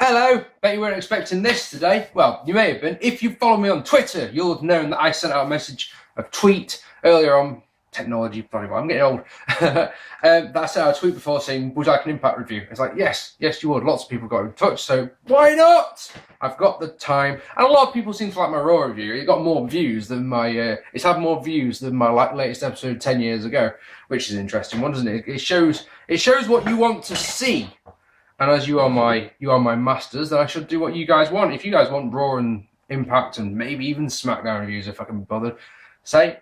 Hello, bet you weren't expecting this today. Well, you may have been. If you follow me on Twitter, you'll have known that I sent out a tweet earlier on, technology, probably, but I'm getting old. That I sent out a tweet before saying, would you like an Impact review? It's like, yes, you would. Lots of people got in touch, so why not? I've got the time. And a lot of people seem to like my Raw review. It got more views than it's had more views than my latest episode 10 years ago, which is an interesting one, doesn't it? It shows what you want to see. And as you are my masters, then I should do what you guys want. If you guys want Raw and Impact and maybe even SmackDown reviews, if I can be bothered,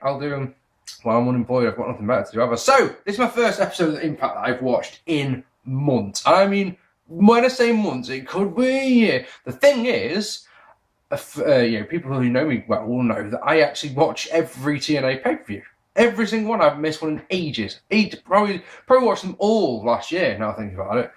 I'll do them while I'm unemployed. I've got nothing better to do ever. So, this is my first episode of Impact that I've watched in months. And I mean, when I say months, it could be a year. The thing is, people who know me well will know that I actually watch every TNA pay-per-view. Every single one. I've missed one in ages. Probably watched them all last year, now I think about it.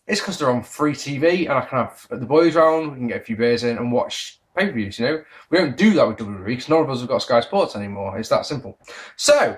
It's because they're on free TV and I can have the boys round, we can get a few beers in and watch pay-per-views, you know. We don't do that with WWE because none of us have got Sky Sports anymore. It's that simple. So,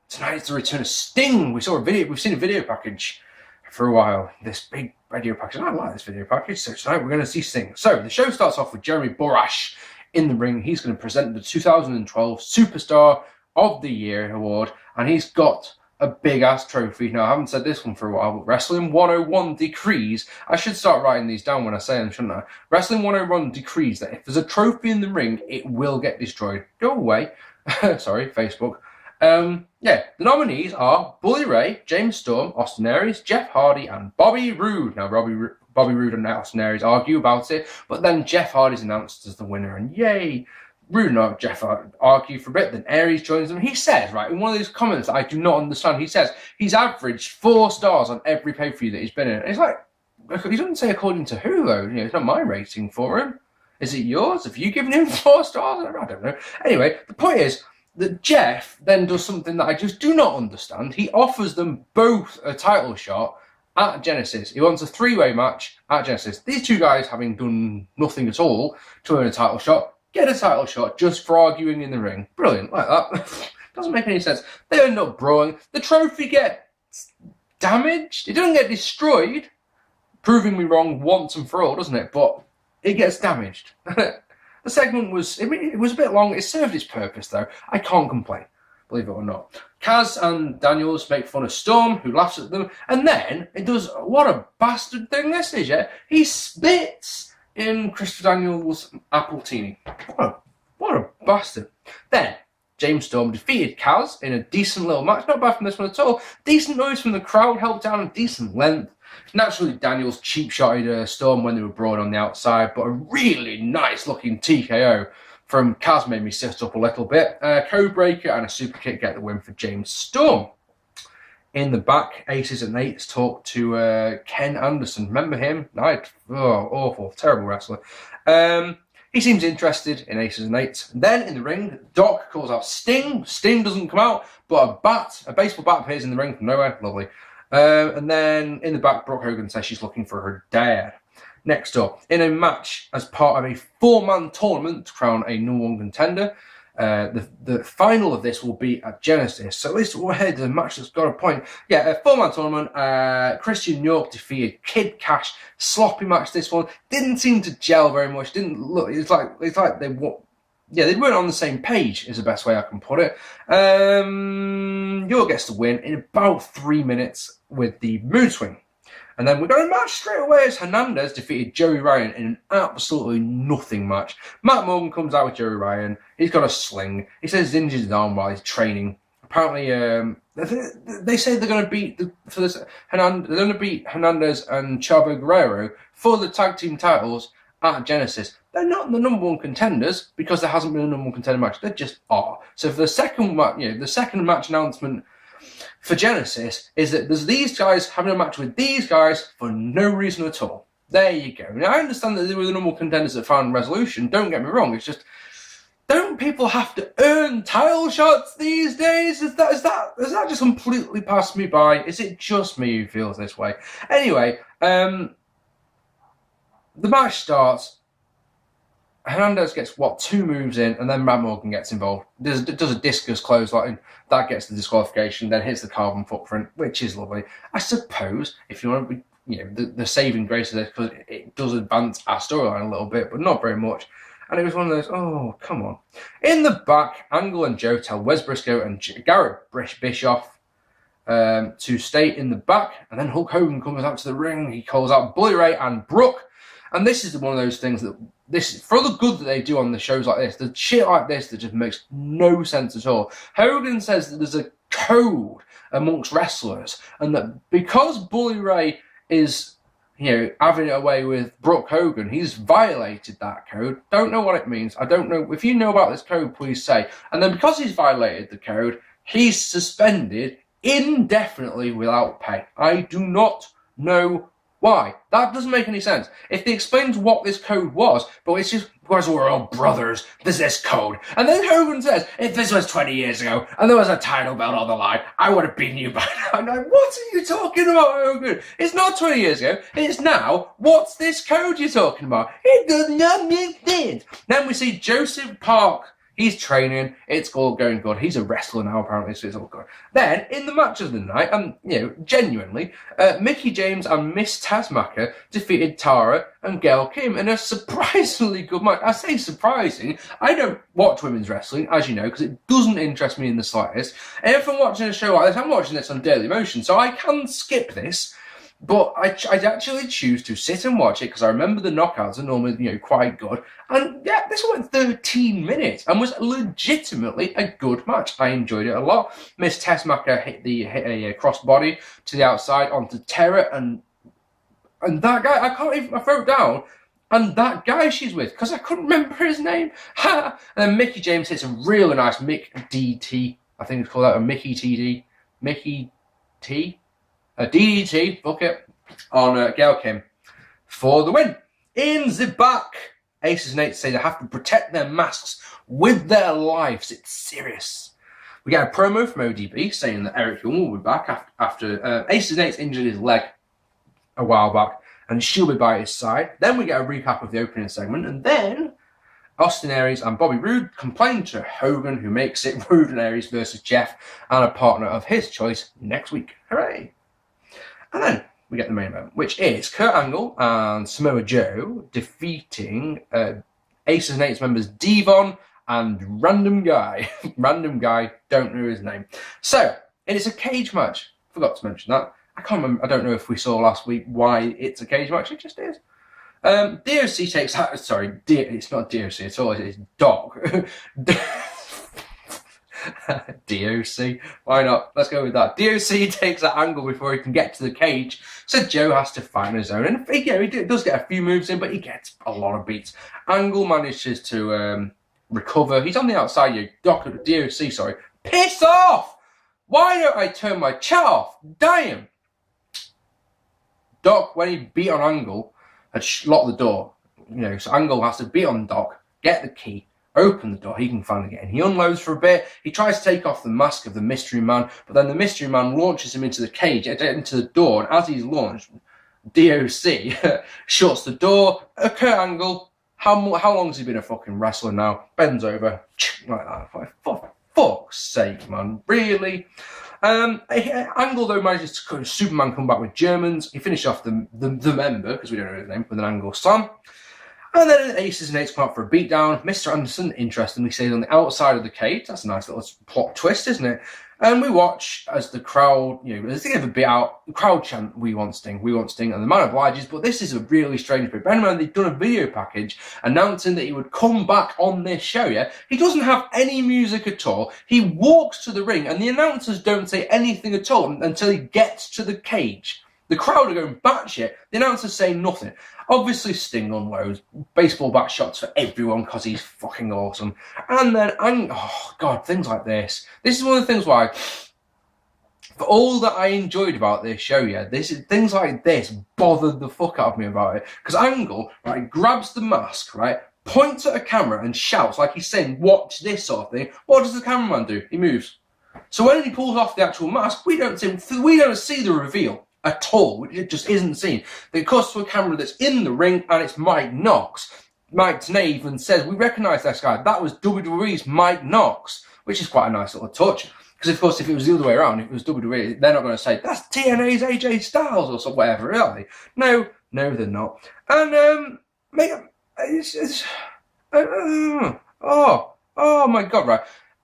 tonight is the return of Sting. We've seen a video package for a while. This big video package. I like this video package. So tonight we're going to see Sting. So, the show starts off with Jeremy Borash in the ring. He's going to present the 2012 Superstar of the Year award and he's got a big-ass trophy. Now, I haven't said this one for a while, but Wrestling 101 decrees, I should start writing these down when I say them, shouldn't I? Wrestling 101 decrees that if there's a trophy in the ring, it will get destroyed. Go away. Sorry, Facebook. The nominees are Bully Ray, James Storm, Austin Aries, Jeff Hardy, and Bobby Roode. Now, Bobby Roode and Austin Aries argue about it, but then Jeff Hardy's announced as the winner, and yay! Roode and Jeff argue for a bit, then Aries joins them. He says, right, in one of these comments that I do not understand, he says he's averaged 4 stars on every pay-per-view that he's been in. And it's like, he doesn't say according to who, though. You know, it's not my rating for him. Is it yours? Have you given him 4 stars? I don't know. Anyway, the point is that Jeff then does something that I just do not understand. He offers them both a title shot at Genesis. He wants a 3-way match at Genesis. These two guys, having done nothing at all to earn a title shot, get a title shot just for arguing in the ring. Brilliant, like that. Doesn't make any sense. They end up brawling. The trophy gets damaged. It doesn't get destroyed, proving me wrong once and for all, doesn't it? But it gets damaged. The segment was a bit long. It served its purpose, though. I can't complain, believe it or not. Kaz and Daniels make fun of Storm, who laughs at them, and then it does what a bastard thing this is, yeah? He spits in Christopher Daniels' Appletini. What a bastard. Then, James Storm defeated Kaz in a decent little match. Not bad from this one at all. Decent noise from the crowd, helped down a decent length. Naturally, Daniels cheap-shotted Storm when they were brawling on the outside, but a really nice-looking TKO from Kaz made me sit up a little bit. Codebreaker and a super kick get the win for James Storm. In the back, Aces and Eights talk to Ken Anderson. Remember him? Awful, terrible wrestler. He seems interested in Aces and Eights. Then in the ring, Doc calls out Sting. Sting doesn't come out, but a baseball bat appears in the ring from nowhere. Lovely. And then in the back, Brooke Hogan says she's looking for her dad. Next up, in a match as part of a 4-man tournament to crown a #1 contender, the final of this will be at Genesis. So at least we're ahead of the match that's got a point. Yeah, a 4-man tournament. Christian York defeated Kid Cash. Sloppy match this one. Didn't seem to gel very much. Didn't look. It's like they weren't on the same page. Is the best way I can put it. York gets the win in about 3 minutes with the mood swing. And then we got a match straight away as Hernandez defeated Joey Ryan in an absolutely nothing match. Matt Morgan comes out with Joey Ryan. He's got a sling. He says he's injured his arm while he's training. Apparently, they say they're going to beat Hernandez and Chavo Guerrero for the tag team titles at Genesis. They're not the #1 contenders because there hasn't been a #1 contender match. They just are. So for the second match announcement for Genesis is that there's these guys having a match with these guys for no reason at all. There you go. Now, I understand that they were the #1 contenders that found resolution. Don't get me wrong. It's just, don't people have to earn title shots these days? Has that just completely passed me by? Is it just me who feels this way? Anyway, the match starts. Hernandez gets, 2 moves in, and then Matt Morgan gets involved. Does a discus clothesline, that gets the disqualification, then hits the carbon footprint, which is lovely. I suppose, if you want to be, the saving grace of this, because it it does advance our storyline a little bit, but not very much. And it was one of those, oh, come on. In the back, Angle and Joe tell Wes Briscoe and Garrett Bischoff to stay in the back. And then Hulk Hogan comes out to the ring. He calls out Bully Ray and Brooke. And this is one of those things that, for the good that they do on the shows like this, the shit like this that just makes no sense at all. Hogan says that there's a code amongst wrestlers, and that because Bully Ray is, having it away with Brooke Hogan, he's violated that code. Don't know what it means. I don't know. If you know about this code, please say. And then because he's violated the code, he's suspended indefinitely without pay. I do not know why. That doesn't make any sense. If they explained what this code was, but it's just, because we're all brothers, there's this code. And then Hogan says, if this was 20 years ago and there was a title belt on the line, I would have beaten you by now. I'm like, what are you talking about, Hogan? It's not 20 years ago. It's now. What's this code you're talking about? It does not make sense. Then we see Joseph Park. He's training. It's all going good. He's a wrestler now, apparently, so it's all good. Then, in the match of the night, genuinely, Mickie James and Miss Tazmacher defeated Tara and Gail Kim in a surprisingly good match. I say surprising. I don't watch women's wrestling, as you know, because it doesn't interest me in the slightest. And if I'm watching a show like this, I'm watching this on Daily Motion, so I can skip this. But I'd actually choose to sit and watch it because I remember the knockouts are normally, quite good. And yeah, this went 13 minutes and was legitimately a good match. I enjoyed it a lot. Miss Tessmacher hit a crossbody to the outside onto Terra, and that guy, I wrote down, and that guy she's with, because I couldn't remember his name. And then Mickie James hits a really nice Mick DT, I think it's called that, a Mickey TD, Mickey T. A DDT, fuck it, on Gail Kim for the win. In the back, Aces and Eights say they have to protect their masks with their lives. It's serious. We get a promo from ODB saying that Eric Young will be back after Aces and Eights injured his leg a while back, and she'll be by his side. Then we get a recap of the opening segment, and then Austin Aries and Bobby Roode complain to Hogan, who makes it Roode and Aries versus Jeff and a partner of his choice next week. Hooray! And then we get the main event, which is Kurt Angle and Samoa Joe defeating Aces and Eights members Devon and Random Guy. Random Guy, don't know his name. So, and it's a cage match. Forgot to mention that. I can't remember. I don't know if we saw last week why it's a cage match. It just is. DOC takes that. Sorry, it's not DOC at all. It's Dog. DOC, why not? Let's go with that. DOC takes that angle before he can get to the cage, so Joe has to fight on his own. And he does get a few moves in, but he gets a lot of beats. Angle manages to recover. He's on the outside. DOC, sorry. Piss off! Why don't I turn my chat off? Damn! Doc, when he beat on Angle, had locked the door. So Angle has to beat on Doc, get the key, open the door, he can finally get in. He unloads for a bit, he tries to take off the mask of the mystery man, but then the mystery man launches him into the cage, into the door, and as he's launched, DOC shuts the door. Kurt Angle, how long has he been a fucking wrestler now? Bends over, like that. For fuck's sake, man. Really? Angle, though, manages to Superman come back with Germans. He finished off the member, because we don't know his name, with an Angle slam. And then Aces and Eights come out for a beatdown. Mr. Anderson, interestingly, stays on the outside of the cage. That's a nice little plot twist, isn't it? And we watch as the crowd, as they give a bit out, the crowd chant, "We want Sting, we want Sting," and the man obliges. But this is a really strange bit. Bear in mind, they've done a video package announcing that he would come back on this show, yeah? He doesn't have any music at all. He walks to the ring, and the announcers don't say anything at all until he gets to the cage. The crowd are going batshit. The announcers say nothing. Obviously, Sting unloads baseball bat shots for everyone because he's fucking awesome. And then, oh God, things like this. This is one of the things why, for all that I enjoyed about this show, yeah, things like this bothered the fuck out of me about it. Because Angle, right, grabs the mask, right, points at a camera and shouts like he's saying, "Watch this," sort of thing. What does the cameraman do? He moves. So when he pulls off the actual mask, we don't see the reveal at all. It just isn't seen. It cuts to a camera that's in the ring, and it's Mike Knox. Mike Tna even says, "We recognise this guy. That was WWE's Mike Knox," which is quite a nice little touch. Because of course, if it was the other way around, if it was WWE, they're not going to say, "That's TNA's AJ Styles," or whatever, are they? No, No, they're not. And mate, oh my God, right.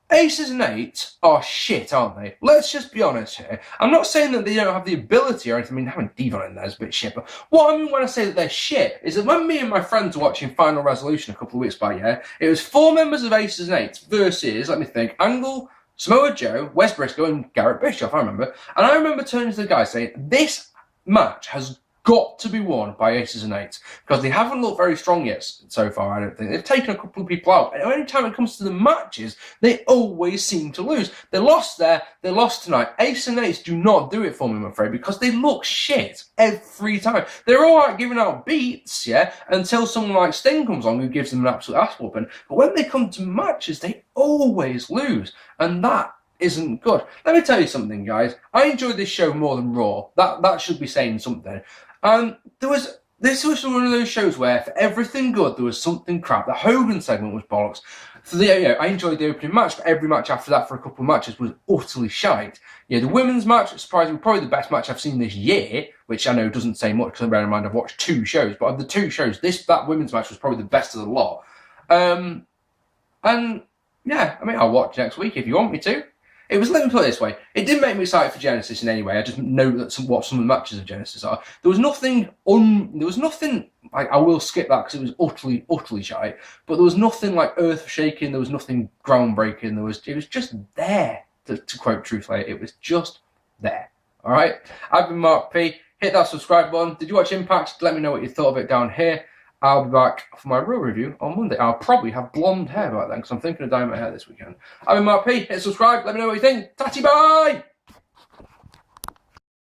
Aces and eights are shit, aren't they? Let's just be honest here. I'm not saying that they don't have the ability or anything. I mean, having Devon in there is a bit shit. But what I mean when I say that they're shit is that when me and my friends were watching Final Resolution a couple of weeks back, yeah, it was 4 members of Aces and Eights versus, let me think, Angle, Samoa Joe, Wes Briscoe, and Garrett Bischoff, I remember. And I remember turning to the guy saying, this match has got to be won by Aces and Eights because they haven't looked very strong yet so far. I don't think they've taken a couple of people out, and any time it comes to the matches, they always seem to lose. They lost there, they lost tonight. Aces and Eights do not do it for me, I'm afraid, because they look shit every time. They're all right giving out beats, yeah, until someone like Sting comes on who gives them an absolute ass whooping. But when they come to matches, they always lose, and that isn't good. Let me tell you something, guys. I enjoyed this show more than Raw. That should be saying something. This was one of those shows where for everything good there was something crap. The Hogan segment was bollocks. So I enjoyed the opening match, but every match after that for a couple of matches was utterly shite. Yeah, the women's match, surprisingly, probably the best match I've seen this year, which I know doesn't say much because bear in mind I've watched 2 shows, but of the 2 shows, that women's match was probably the best of the lot. And yeah, I mean, I'll watch next week if you want me to. It was, let me put it this way, it didn't make me excited for Genesis in any way. I just know that what some of the matches of Genesis are. There was nothing, like, I will skip that because it was utterly shite, but there was nothing like earth-shaking, there was nothing groundbreaking, it was just there, to quote Truthfully, it was just there. Alright, I've been Mark P, hit that subscribe button. Did you watch Impact? Let me know what you thought of it down here. I'll be back for my real review on Monday. I'll probably have blonde hair by then because I'm thinking of dyeing my hair this weekend. I've been Mark P. Hit subscribe. Let me know what you think. Tatty bye!